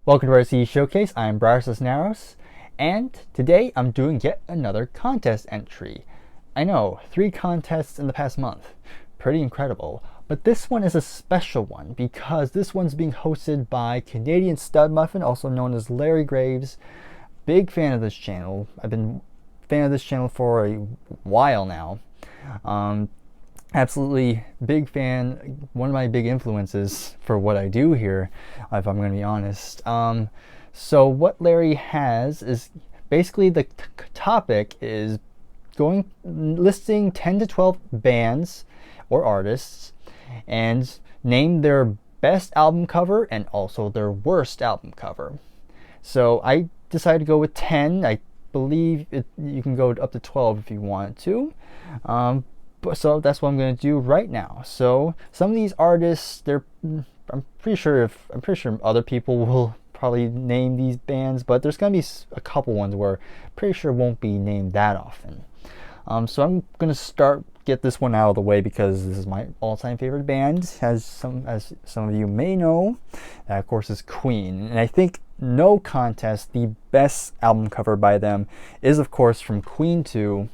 Welcome to our CE Showcase. I'm Bryer, and today I'm doing yet another contest entry. I know, 3 contests in the past month. Pretty incredible. But this one is a special one because this one's being hosted by Canadian Studmuffin, also known as Larry Graves. Big fan of this channel. I've been a fan of this channel for a while now. Absolutely big fan, one of my big influences for what I do here, if I'm going to be honest. So what Larry has is basically the topic is listing 10 to 12 bands or artists and name their best album cover and also their worst album cover. So I decided to go with 10. I believe you can go up to 12 if you want to. So that's what I'm going to do right now. So some of these artists, I'm pretty sure other people will probably name these bands, but there's going to be a couple ones where I'm pretty sure won't be named that often. So I'm going to get this one out of the way because this is my all-time favorite band, as some of you may know. That of course is Queen, and I think no contest, the best album cover by them is of course from Queen 2.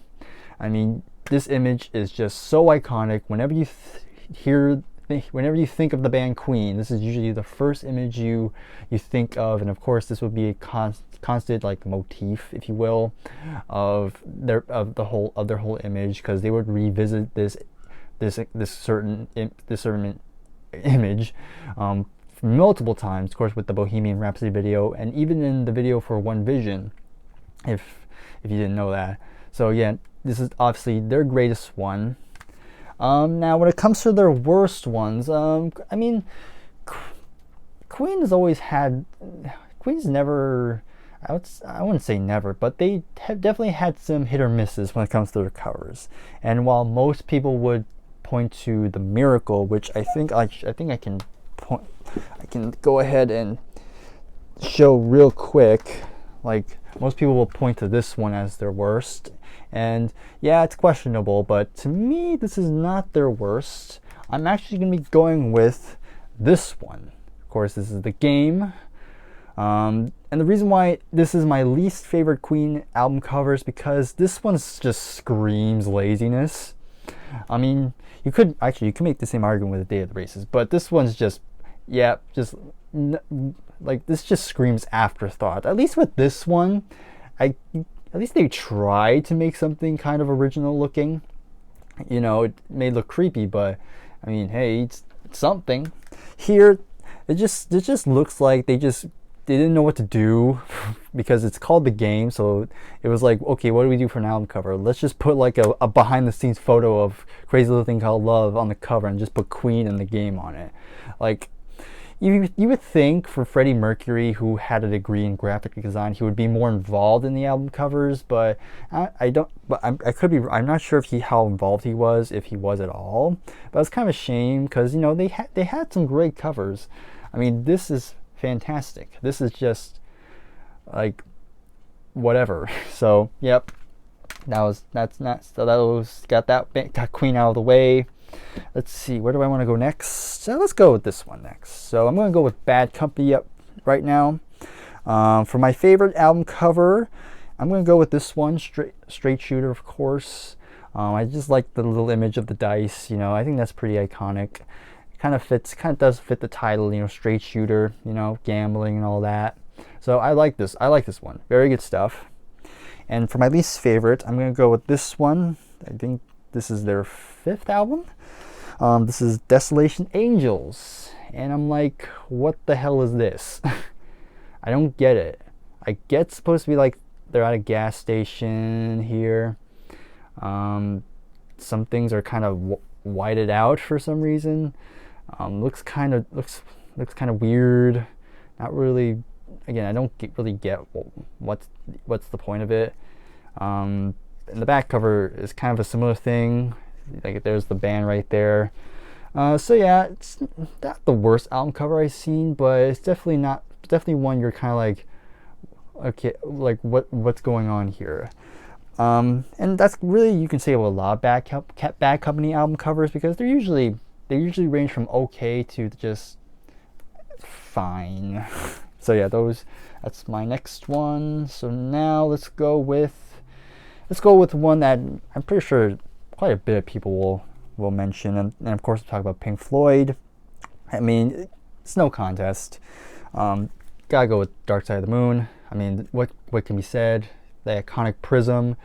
I mean, this image is just so iconic. Whenever you think of the band Queen, this is usually the first image you think of, and of course this would be a constant like motif, if you will, of their whole image, because they would revisit this certain image multiple times, of course, with the Bohemian Rhapsody video, and even in the video for One Vision, if you didn't know that. So yeah, this is obviously their greatest one. Now, when it comes to their worst ones, I mean, Queen's never, I wouldn't say never, but they have definitely had some hit or misses when it comes to their covers. And while most people would point to the Miracle, which I think I can go ahead and show real quick. Like, most people will point to this one as their worst, and yeah, it's questionable, but to me this is not their worst. I'm actually going to be going with this one. Of course, this is The Game, and the reason why this is my least favorite Queen album cover is because this one just screams laziness. I mean, you could make the same argument with The Day of the Races, but this one's just like, this just screams afterthought. At least with this one, at least they tried to make something kind of original looking. You know, it may look creepy, but I mean, hey, it's something. Here, it just looks like they didn't know what to do because it's called The Game. So it was like, okay, what do we do for an album cover? Let's just put like a behind the scenes photo of Crazy Little Thing Called Love on the cover and just put Queen and The Game on it. Like, you would think for Freddie Mercury, who had a degree in graphic design, he would be more involved in the album covers, but I don't. But I could be. I'm not sure how involved he was, if he was at all. But it's kind of a shame because, you know, they had some great covers. I mean, this is fantastic. This is just like whatever. So yep, got Queen out of the way. Let's see, where do I want to go next? So let's go with this one next. So I'm going to go with Bad Company right now. For my favorite album cover, I'm going to go with this one, Straight Shooter, of course. I just like the little image of the dice. You know, I think that's pretty iconic. Kind of does fit the title. You know, Straight Shooter. You know, gambling and all that. So I like this. I like this one. Very good stuff. And for my least favorite, I'm going to go with this one. I think this is their 5th album. This is Desolation Angels, and I'm like, what the hell is this? I don't get it. I get it's supposed to be like they're at a gas station here. Some things are kind of whited out for some reason. Looks kind of weird. Not really. Again, I don't really get what's the point of it. And the back cover is kind of a similar thing. Like, there's the band right there. So yeah, it's not the worst album cover I've seen, but it's definitely one you're kind of like, okay, like what's going on here? And that's really, you can say of a lot of Bad Company album covers, because they usually range from okay to just fine. So yeah, that's my next one. So now let's go with one that I'm pretty sure quite a bit of people will mention, and of course we'll talk about Pink Floyd. I mean, it's no contest. Gotta go with Dark Side of the Moon. I mean, what can be said? The iconic prism.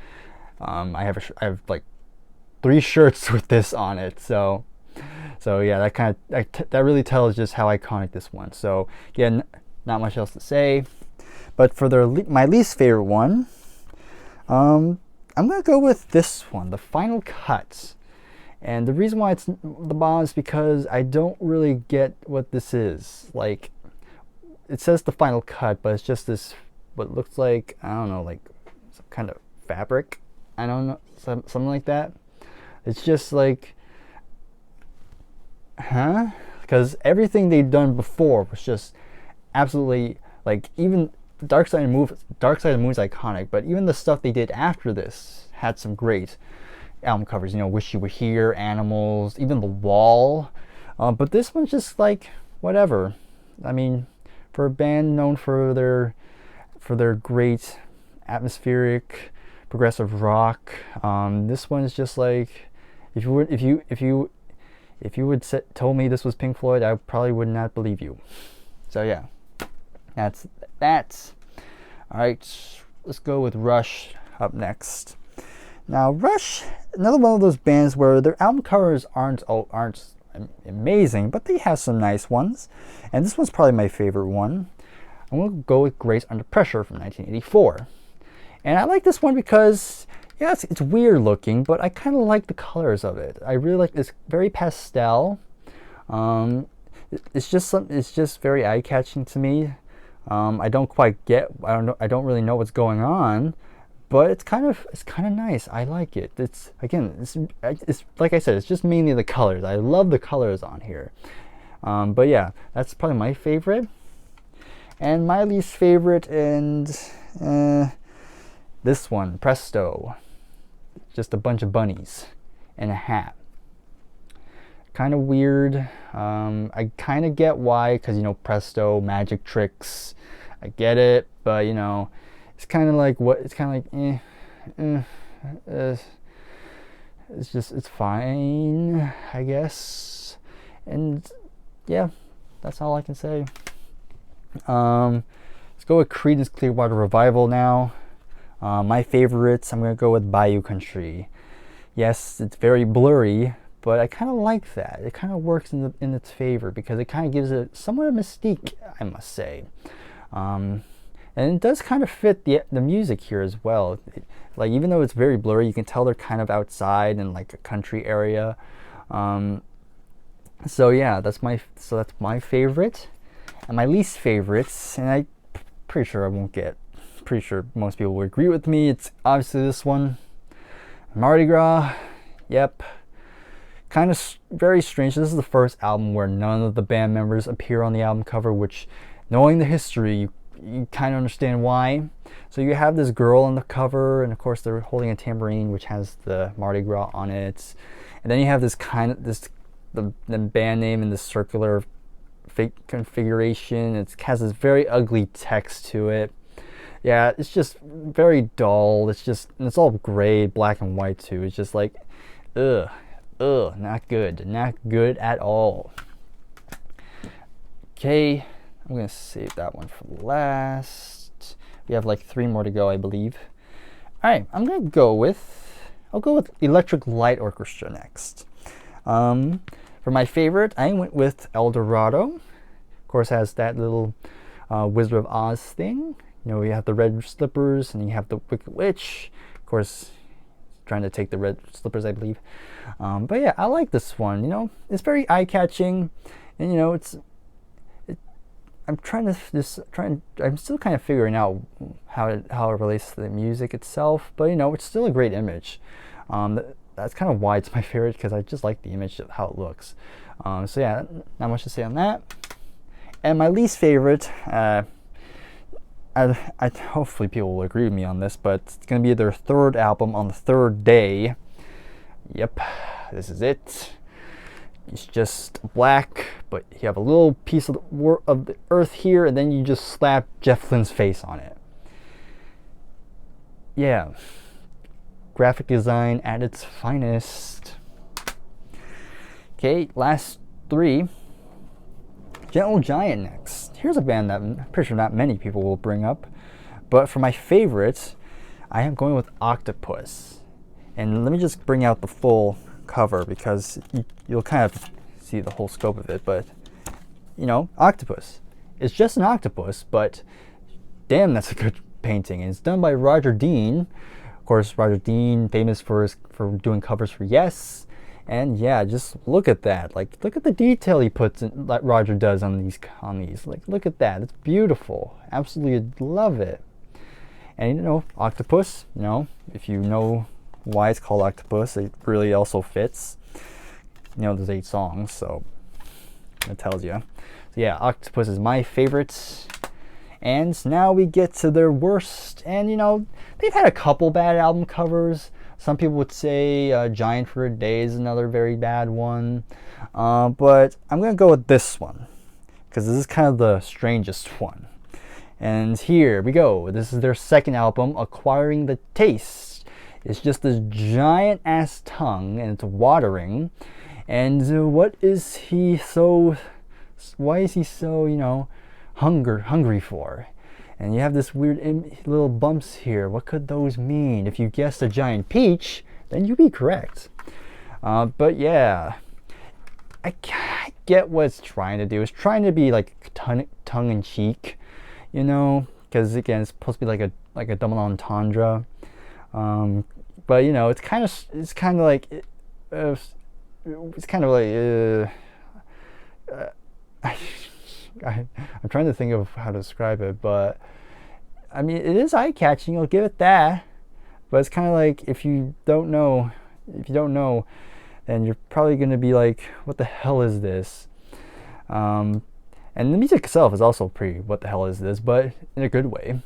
I have like 3 shirts with this on it. So yeah, that really tells just how iconic this one. So again, not much else to say. But for my least favorite one, I'm gonna go with this one, the Final Cut. And the reason why it's the bottom is because I don't really get what this is. Like, it says the Final Cut, but it's just this, what looks like, I don't know, like some kind of fabric. I don't know, something like that. It's just like, huh? Because everything they've done before was just absolutely, like, even Dark Side of the Moon is iconic, but even the stuff they did after this had some great album covers. You know, Wish You Were Here, Animals, even The Wall. But this one's just like whatever. I mean, for a band known for their great atmospheric progressive rock, this one's just like, if you would told me this was Pink Floyd, I probably would not believe you. So yeah, that's all right. Let's go with Rush up next. Now Rush, another one of those bands where their album covers aren't amazing, but they have some nice ones, and this one's probably my favorite one. I'm gonna go with Grace Under Pressure from 1984, and I like this one because, yeah, it's weird looking, but I kind of like the colors of it. I really like this, very pastel. It's just very eye-catching to me. I don't don't really know what's going on, but it's kind of nice. I like it. It's like I said, it's just mainly the colors. I love the colors on here. But yeah, that's probably my favorite. And my least favorite, and this one, Presto. Just a bunch of bunnies and a hat. Kind of weird. I kind of get why, because, you know, Presto, magic tricks. I get it, but, you know, it's kind of like it's fine, I guess. And yeah, that's all I can say. Let's go with Creedence Clearwater Revival now. My favorites, I'm gonna go with Bayou Country. Yes, it's very blurry, but I kind of like that. It kind of works in its favor, because it kind of gives it somewhat of mystique, I must say. And it does kind of fit the music here as well. Like, even though it's very blurry, you can tell they're kind of outside in like a country area. So yeah, that's my favorite. And my least favorites, and I'm pretty sure most people will agree with me, it's obviously this one, Mardi Gras. Yep. Kind of very strange. This is the first album where none of the band members appear on the album cover, which, knowing the history, you kind of understand why. So you have this girl on the cover, and of course they're holding a tambourine which has the Mardi Gras on it, and then you have the band name in this circular configuration. It has this very ugly text to it. Yeah, it's just very dull. And it's all gray, black and white too. It's just like, not good at all. Okay, I'm gonna save that one for last. We have like 3 more to go, I believe. All right, I'll go with Electric Light Orchestra next. For my favorite, I went with El Dorado. Of course, has that little Wizard of Oz thing. You know, you have the red slippers, and you have the Wicked Witch. Of course, trying to take the red slippers, I believe. But yeah, I like this one. You know, it's very eye-catching, and you know, I'm still kind of figuring out how it relates to the music itself. But you know, it's still a great image. That's kind of why it's my favorite, because I just like the image of how it looks. So yeah, not much to say on that. And my least favorite, hopefully people will agree with me on this, but it's going to be their 3rd album on the 3rd day. Yep, this is it. It's just black, but you have a little piece of the earth here, and then you just slap Jeff Lynne's face on it. Yeah, graphic design at its finest. Okay, last three. Gentle Giant next. Here's a band that I'm pretty sure not many people will bring up, but for my favorites, I am going with Octopus. And let me just bring out the full cover because you'll kind of see the whole scope of it. But you know, Octopus. It's just an octopus, but damn, that's a good painting. And it's done by Roger Dean. Of course, Roger Dean, famous for doing covers for Yes. And yeah, just look at that. Like, look at the detail he puts in, like Roger does on these. Like, look at that. It's beautiful. Absolutely love it. And you know, Octopus. You know, if you know why it's called Octopus, it really also fits. You know, there's 8 songs, so it tells you. So yeah, Octopus is my favorite. And now we get to their worst. And you know, they've had a couple bad album covers. Some people would say Giant for a Day is another very bad one. But I'm going to go with this one, because this is kind of the strangest one. And here we go. This is their second album, Acquiring the Taste. It's just this giant ass tongue, and it's watering. And why is he so, you know, hungry for? And you have this weird little bumps here. What could those mean? If you guessed a giant peach, then you'd be correct. But yeah, I get what it's trying to do. It's trying to be like tongue-in-cheek, you know, because again, it's supposed to be like a double entendre. But you know, it's kind of like I'm trying to think of how to describe it, but I mean, it is eye-catching, I'll give it that. But it's kind of like, if you don't know, then you're probably going to be like, what the hell is this? And the music itself is also pretty, what the hell is this, but in a good way.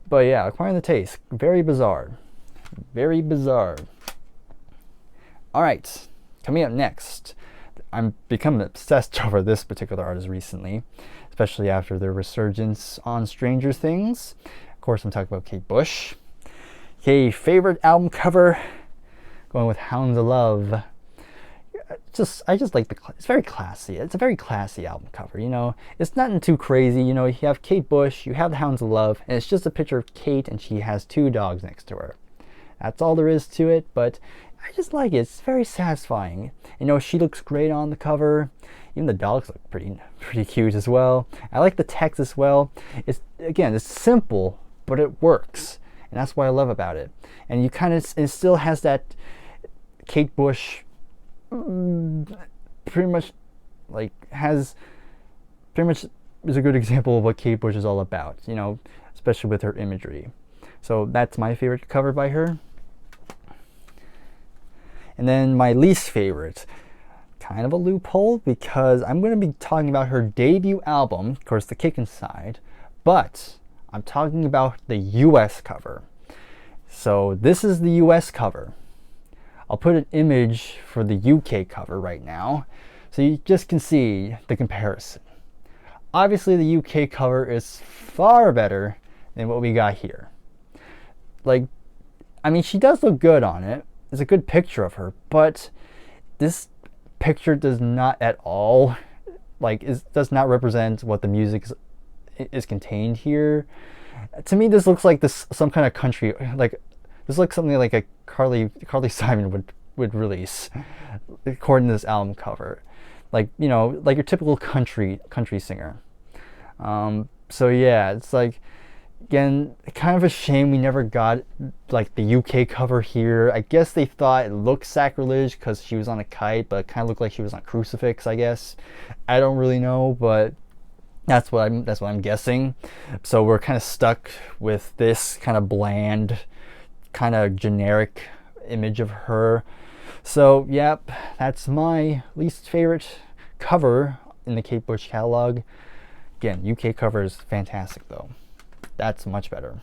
But yeah, Acquiring the Taste, very bizarre. Very bizarre. Alright, coming up next. I'm becoming obsessed over this particular artist recently, especially after their resurgence on Stranger Things. Of course, I'm talking about Kate Bush. Okay, favorite album cover, going with Hounds of Love. I just like it's very classy. It's a very classy album cover, you know. It's nothing too crazy, you know. You have Kate Bush, you have the Hounds of Love, and it's just a picture of Kate, and she has 2 dogs next to her. That's all there is to it, but I just like it. It's very satisfying. You know, she looks great on the cover. Even the dogs look pretty cute as well. I like the text as well. It's simple, but it works, and that's what I love about it. And it still has that Kate Bush, pretty much is a good example of what Kate Bush is all about. You know, especially with her imagery. So that's my favorite cover by her. And then my least favorite, kind of a loophole, because I'm going to be talking about her debut album, of course, The Kick Inside, but I'm talking about the US cover. So this is the US cover. I'll put an image for the UK cover right now, so you just can see the comparison. Obviously, the UK cover is far better than what we got here. Like, I mean, she does look good on it. It's a good picture of her, but this picture does not at all, does not represent what the music is contained here. To me, this looks like some kind of country, this looks something like a Carly Simon would release, according to this album cover. Like, you know, like your typical country singer. So yeah, it's like, again, kind of a shame we never got like the UK cover here. I guess they thought it looked sacrilege because she was on a kite, but it kind of looked like she was on a crucifix, I guess. I don't really know, but that's what I'm guessing. So we're kind of stuck with this kind of bland, kind of generic image of her. So yep, that's my least favorite cover in the Kate Bush catalog. Again, UK cover is fantastic though. That's much better.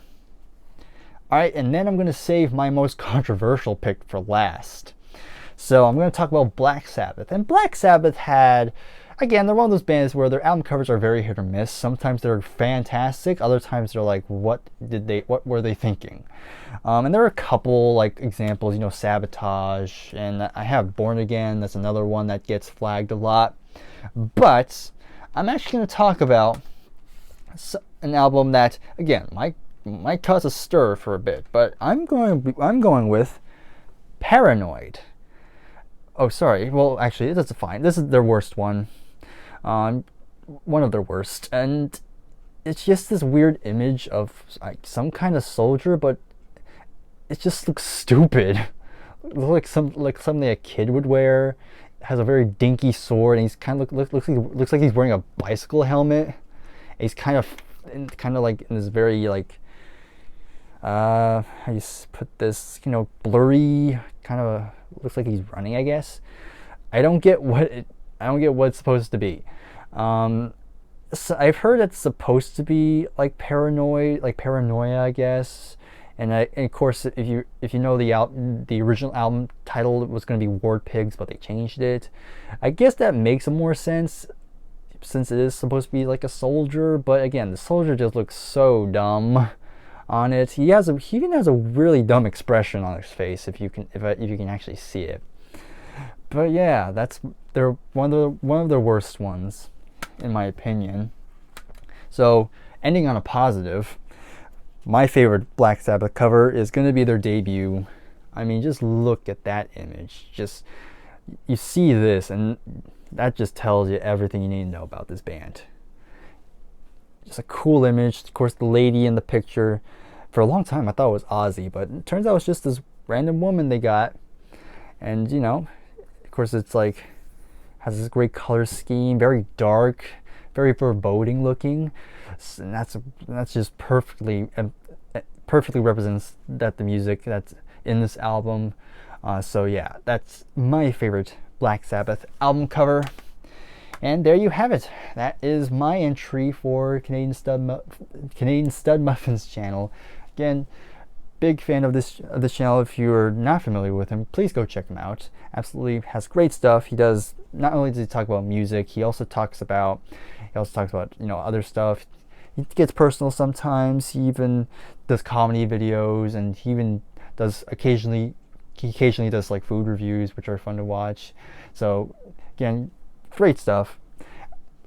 Alright, and then I'm going to save my most controversial pick for last. So I'm going to talk about Black Sabbath. And Black Sabbath had, again, they're one of those bands where their album covers are very hit or miss. Sometimes they're fantastic, other times they're like, what were they thinking? And there are a couple like examples, you know, Sabotage, and I have Born Again. That's another one that gets flagged a lot. But I'm actually going to talk about an album that, again, might cause a stir for a bit, but I'm going with Paranoid. Oh, sorry. Well, actually, that's fine. This is their worst one. One of their worst, and it's just this weird image of like some kind of soldier, but it just looks stupid. It looks like something a kid would wear. It has a very dinky sword, and he's kind of looks like he's wearing a bicycle helmet. And he's kind of like in this very like how do you put this, you know, blurry kind of looks like he's running, I guess. I don't get what it's supposed to be. So I've heard it's supposed to be like paranoia, I guess. And of course, if you know the original album title was going to be Ward Pigs, but they changed it. I guess that makes more sense since it is supposed to be like a soldier. But again, the soldier just looks so dumb on it. He even has a really dumb expression on his face if you can actually see it. But yeah, they're one of their worst ones, in my opinion. So ending on a positive, my favorite Black Sabbath cover is going to be their debut. I mean, just look at that image. Just you see this, and that just tells you everything you need to know about this band. Just a cool image. Of course, the lady in the picture. For a long time, I thought it was Ozzy, but it turns out it's just this random woman they got. And you know, of course, it's like has this great color scheme, very dark, very foreboding looking, and that's just perfectly represents the music that's in this album. So yeah, that's my favorite Black Sabbath album cover. And there you have it. That is my entry for Canadian Studmuffin's channel. Again, big fan of this channel. If you're not familiar with him, please go check him out. Absolutely has great stuff. He does, not only does he talk about music, he also talks about you know, other stuff. He gets personal sometimes. He even does comedy videos, and he even does occasionally does like food reviews, which are fun to watch. So again, great stuff.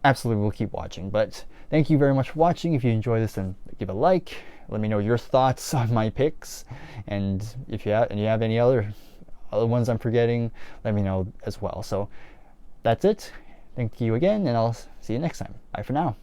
Absolutely will keep watching. But thank you very much for watching. If you enjoy this, then give a like. Let me know your thoughts on my picks, and if you have any other ones I'm forgetting, let me know as well. So that's it. Thank you again, and I'll see you next time. Bye for now.